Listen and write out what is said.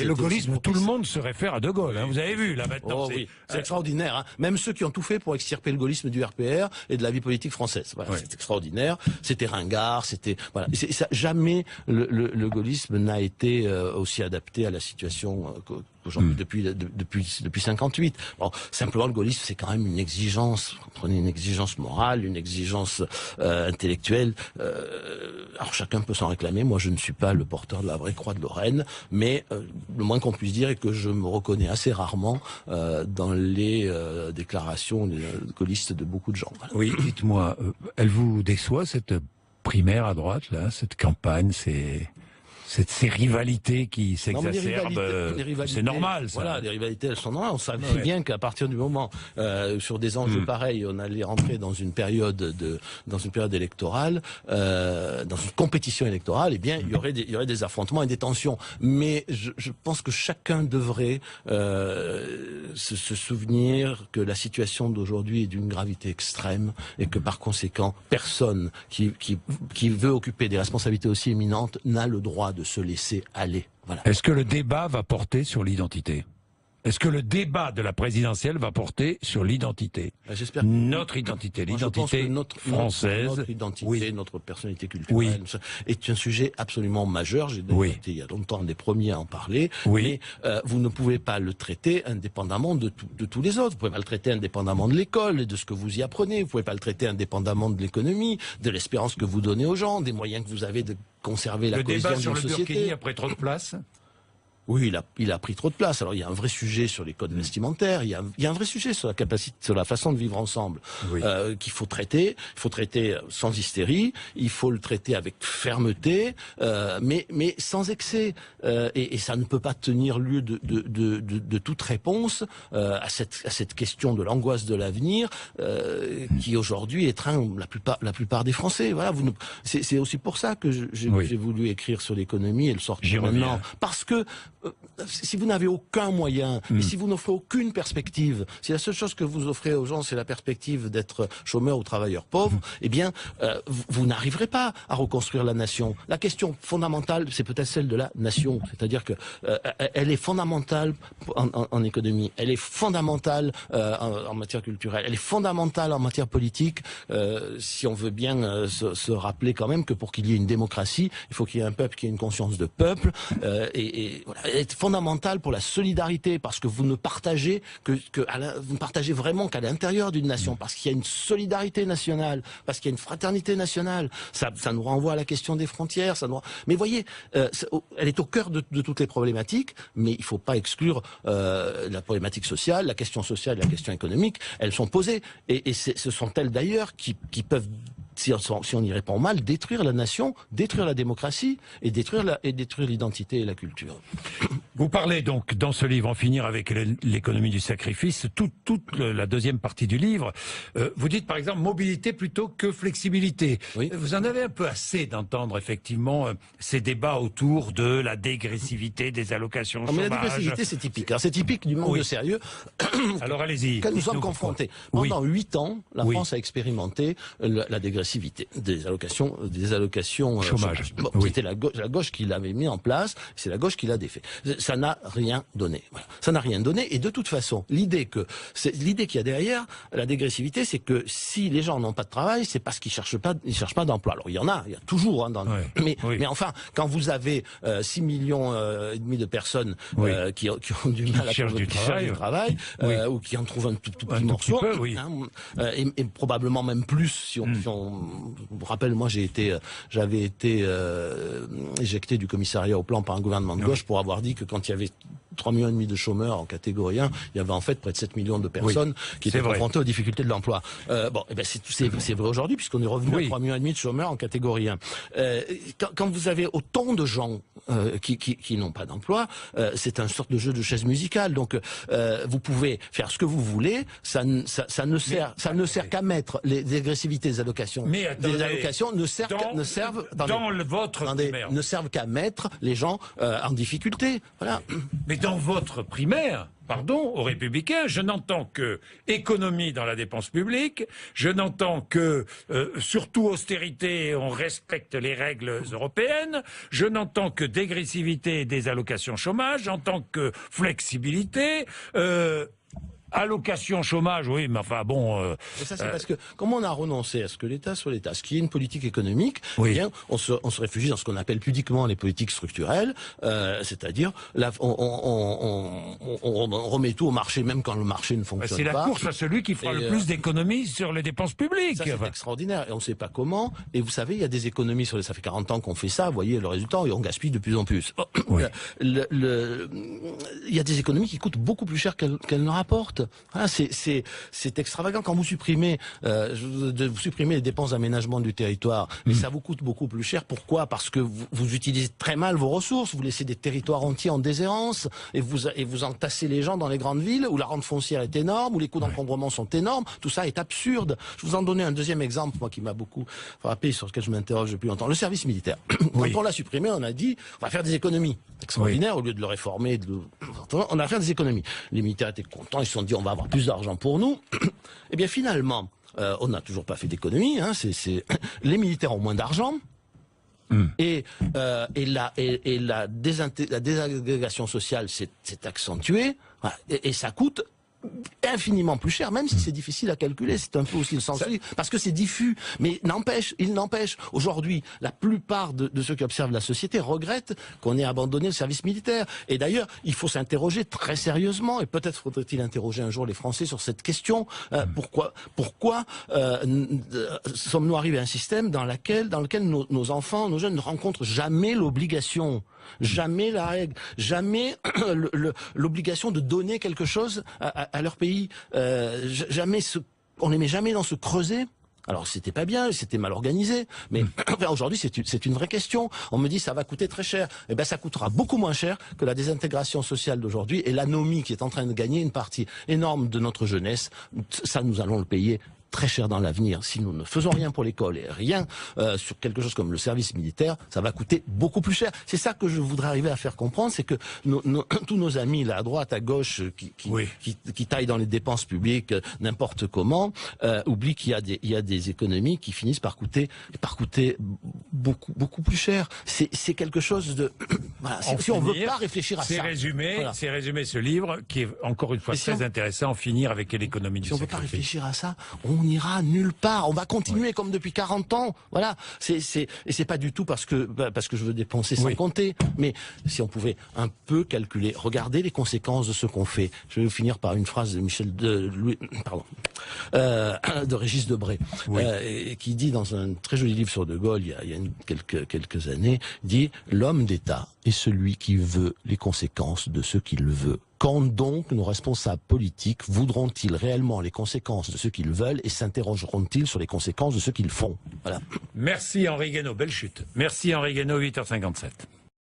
Mais le gaullisme, tout le monde se réfère à De Gaulle, hein, vous avez vu, là maintenant. Oh, oui, c'est extraordinaire. Hein. Même ceux qui ont tout fait pour extirper le gaullisme du RPR et de la vie politique française. Voilà, c'est extraordinaire. C'était ringard, c'était... Voilà. Jamais le gaullisme n'a été aussi adapté à la situation aujourd'hui depuis 58. Bon, simplement, le gaullisme, c'est quand même une exigence. Comprenez, une exigence morale, une exigence intellectuelle. Alors chacun peut s'en réclamer. Moi, je ne suis pas le porteur de la vraie croix de Lorraine, mais le moins qu'on puisse dire est que je me reconnais assez rarement dans les déclarations gaullistes de beaucoup de gens. Voilà. Oui, dites-moi, elle vous déçoit cette primaire à droite, là, cette campagne, ces rivalités qui s'exacerbent, c'est normal, ça. Voilà, les rivalités, elles sont normales. On savait bien qu'à partir du moment, sur des enjeux pareils, on allait rentrer dans une période électorale, dans une compétition électorale, eh bien, il y aurait des affrontements et des tensions. Mais je pense que chacun devrait se souvenir que la situation d'aujourd'hui est d'une gravité extrême et que par conséquent, personne qui veut occuper des responsabilités aussi éminentes n'a le droit de se laisser aller. Voilà. Est-ce que le débat va porter sur l'identité ? Est-ce que le débat de la présidentielle va porter sur l'identité ? J'espère. Notre identité, l'identité française. Notre identité, notre personnalité culturelle est un sujet absolument majeur. J'ai été il y a longtemps un des premiers à en parler. Mais vous ne pouvez pas le traiter indépendamment de tous les autres. Vous pouvez pas le traiter indépendamment de l'école et de ce que vous y apprenez. Vous pouvez pas le traiter indépendamment de l'économie, de l'espérance que vous donnez aux gens, des moyens que vous avez de conserver la cohésion d'une société. Le débat sur le Burkini a pris trop de place ? Oui, il a pris trop de place. Alors il y a un vrai sujet sur les codes vestimentaires, il y a un vrai sujet sur la capacité, sur la façon de vivre ensemble, qu'il faut traiter. Il faut traiter sans hystérie, il faut le traiter avec fermeté, mais sans excès. Et ça ne peut pas tenir lieu de toute réponse à cette question de l'angoisse de l'avenir qui aujourd'hui étreint la plupart des Français. Voilà, c'est aussi pour ça que j'ai voulu écrire sur l'économie et le sortir maintenant, parce que si vous n'avez aucun moyen, et si vous n'offrez aucune perspective, si la seule chose que vous offrez aux gens, c'est la perspective d'être chômeur ou travailleur pauvre, eh bien, vous n'arriverez pas à reconstruire la nation. La question fondamentale, c'est peut-être celle de la nation. C'est-à-dire que elle est fondamentale en économie, elle est fondamentale en matière culturelle, elle est fondamentale en matière politique, si on veut bien se rappeler quand même que pour qu'il y ait une démocratie, il faut qu'il y ait un peuple qui ait une conscience de peuple, et voilà. Elle est fondamentale pour la solidarité, parce que vous ne partagez vous ne partagez vraiment qu'à l'intérieur d'une nation, parce qu'il y a une solidarité nationale, parce qu'il y a une fraternité nationale. Ça nous renvoie à la question des frontières. Mais voyez, elle est au cœur de toutes les problématiques, mais il ne faut pas exclure la problématique sociale, la question sociale et la question économique. Elles sont posées, et ce sont elles d'ailleurs qui peuvent, si on y répond mal, détruire la nation, détruire la démocratie et détruire l'identité et la culture. Vous parlez donc dans ce livre, En finir avec l'économie du sacrifice, toute la deuxième partie du livre. Vous dites par exemple mobilité plutôt que flexibilité. Oui. Vous en avez un peu assez d'entendre effectivement ces débats autour de la dégressivité des allocations chômage. Mais la dégressivité, c'est typique. C'est typique du manque de sérieux. Alors allez-y. Quand nous sommes confrontés. Pendant 8 ans, la France a expérimenté la dégressivité des allocations chômage. Bon, c'était la gauche qui l'avait mis en place, c'est la gauche qui l'a défait. Ça n'a rien donné. Voilà. Ça n'a rien donné, et de toute façon, l'idée qu'il y a derrière la dégressivité, c'est que si les gens n'ont pas de travail, c'est parce qu'ils cherchent pas d'emploi. Alors il y a toujours, mais enfin, quand vous avez 6 millions et demi de personnes qui ont du mal à trouver du travail, ou qui en trouvent un tout petit morceau, et probablement même plus si on vous rappelle, moi j'avais été éjecté du commissariat au plan par un gouvernement de gauche pour avoir dit que quand il y avait 3,5 millions de chômeurs en catégorie 1, il y avait en fait près de 7 millions de personnes qui étaient confrontées aux difficultés de l'emploi. C'est vrai aujourd'hui, puisqu'on est revenu à 3,5 millions de chômeurs en catégorie 1. Quand vous avez autant de gens qui n'ont pas d'emploi, c'est une sorte de jeu de chaises musicales. Donc vous pouvez faire ce que vous voulez, ça ne sert qu'à mettre les agressivités des allocations. Mais attendez, les allocations ne servent qu'à mettre les gens en difficulté. Voilà. Mais dans votre primaire, pardon, aux Républicains, je n'entends que économie dans la dépense publique, je n'entends que surtout austérité, on respecte les règles européennes, je n'entends que dégressivité des allocations chômage, j'entends que flexibilité, allocation chômage, oui, mais enfin bon... Et ça, c'est parce que, comme on a renoncé à ce que l'État soit l'État, ce qui est une politique économique, oui. Eh bien, on se réfugie dans ce qu'on appelle pudiquement les politiques structurelles, c'est-à-dire, on remet tout au marché, même quand le marché ne fonctionne pas. C'est la course à celui qui fera le plus d'économies sur les dépenses publiques. Ça, c'est extraordinaire, et on ne sait pas comment. Et vous savez, il y a des économies ça fait 40 ans qu'on fait ça, vous voyez le résultat, et on gaspille de plus en plus. Oui. Il y a des économies qui coûtent beaucoup plus cher qu'elles ne rapportent. Voilà, c'est extravagant quand vous supprimez les dépenses d'aménagement du territoire, mais ça vous coûte beaucoup plus cher. Pourquoi? Parce que vous utilisez très mal vos ressources, vous laissez des territoires entiers en déshérence, et vous entassez les gens dans les grandes villes où la rente foncière est énorme, où les coûts d'encombrement sont énormes. Tout ça est absurde. Je vous en donner un deuxième exemple, moi qui m'a beaucoup frappé, sur lequel je m'interroge depuis longtemps. Le service militaire. Quand on l'a supprimé, on a dit on va faire des économies. Extraordinaire, au lieu de le réformer, on a fait des économies. Les militaires étaient contents, ils se sont dit on va avoir plus d'argent pour nous. Eh bien finalement, on n'a toujours pas fait d'économie. Hein, les militaires ont moins d'argent. Et la désagrégation sociale s'est accentuée. Voilà, et ça coûte infiniment plus cher, même si c'est difficile à calculer, c'est un peu aussi le sens, parce que c'est diffus, mais il n'empêche, aujourd'hui, la plupart de ceux qui observent la société regrettent qu'on ait abandonné le service militaire. Et d'ailleurs, il faut s'interroger très sérieusement, et peut-être faudrait-il interroger un jour les Français sur cette question, pourquoi sommes-nous arrivés à un système dans lequel nos enfants, nos jeunes ne rencontrent jamais l'obligation, jamais la règle, jamais l'obligation de donner quelque chose à leur pays. On n'aimait jamais dans se creuser. Alors c'était pas bien, c'était mal organisé, mais enfin, aujourd'hui c'est une vraie question. On me dit ça va coûter très cher. Eh ben ça coûtera beaucoup moins cher que la désintégration sociale d'aujourd'hui et l'anomie qui est en train de gagner une partie énorme de notre jeunesse. Ça, nous allons le payer très cher dans l'avenir. Si nous ne faisons rien pour l'école et rien sur quelque chose comme le service militaire, ça va coûter beaucoup plus cher. C'est ça que je voudrais arriver à faire comprendre, c'est que tous nos amis là, à droite, à gauche, qui taillent dans les dépenses publiques n'importe comment, oublient qu'il y a des économies qui finissent par coûter beaucoup plus cher. C'est quelque chose de... Voilà, si on veut pas réfléchir à ça... C'est résumé ce livre, qui est encore une fois très intéressant, en finir avec l'économie du sacrifice. Si on veut pas réfléchir à ça, on n'ira nulle part. On va continuer comme depuis 40 ans. Voilà. Et c'est pas du tout parce que je veux dépenser sans compter. Mais si on pouvait un peu calculer, regarder les conséquences de ce qu'on fait. Je vais finir par une phrase de Régis Debray, qui dit dans un très joli livre sur De Gaulle, il y a quelques années, dit « L'homme d'État est celui qui veut les conséquences de ce qu'il veut. Quand donc nos responsables politiques voudront-ils réellement les conséquences de ce qu'ils veulent et s'interrogeront-ils sur les conséquences de ce qu'ils font ?» Voilà. Merci Henri Guénaud, belle chute. Merci Henri Guénaud, 8h57.